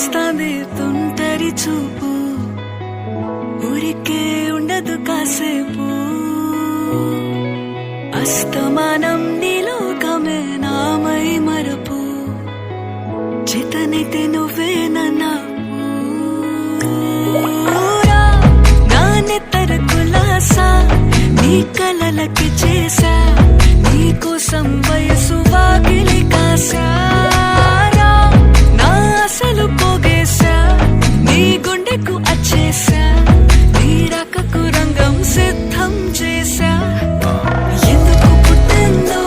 చుట్టేస్తాంది తుంటరి చూపు ఊరికే ఉండదు కాసేపు అస్తమానం నీలోకమే నామై మరపు చేతనైతే నువ్వే నా నెత్తర కులాసా నీ కలలకి చేసా నీ కోసం వయసు వాకిలి కాసా నా అసలు పోగేశా నీ గుండెకు అచ్చేసా నీ రకకు రంగం సిద్ధం చేసా ఎందుకు పుట్టిందో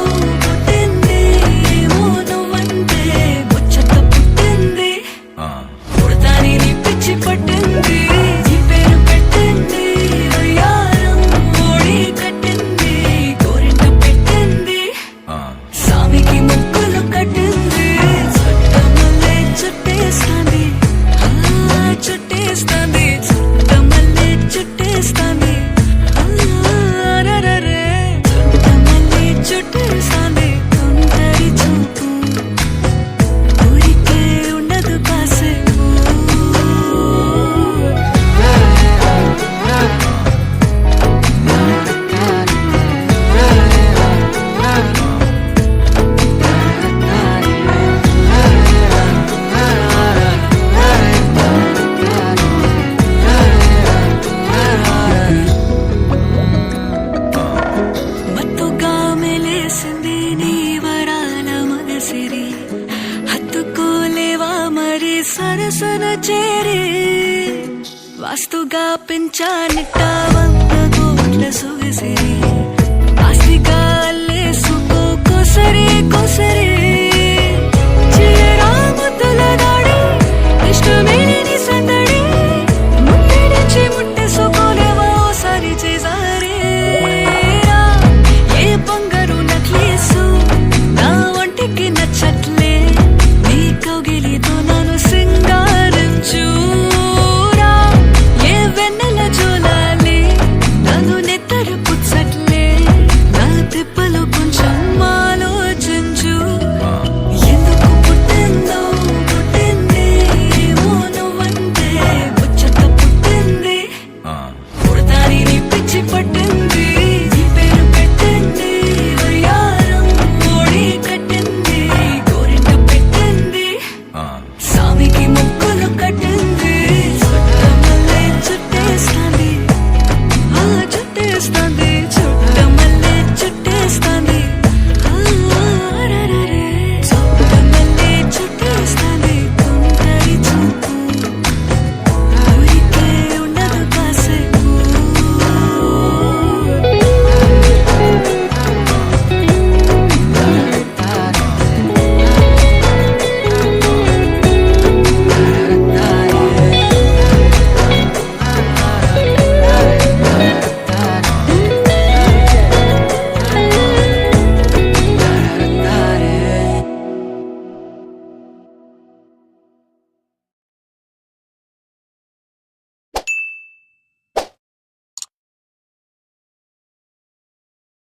పుట్టింది ఏమో నువ్వంటే ముచ్చట పుట్టింది పుడతాని నీ పిచ్చి పట్టింది నీ పేరు పెట్టింది వయ్యారం ఓడి కట్టింది గోరింట పెట్టింది సామికి ముక్కులు కట్టింది చుట్టమల్లే చుట్టేస్తాంది చుట్టేస్తాంది చుట్టమల్లే చుట్టేస్తాంది రరరే చుట్టమల్లే చుట్టేస్తాంది తుంటరి చూపు ఊరికే ఉండదు కాసేపు మత్తుగా మెలేసింది నీ వరాల మగసిరి హత్తుకోలేవా మరి సరసన చేరి వాస్తుగా పెంచానిట్ట 100 కోట్ల సొగసిరి ఆస్తిగా అల్లేసుకో కొసరి కొసరి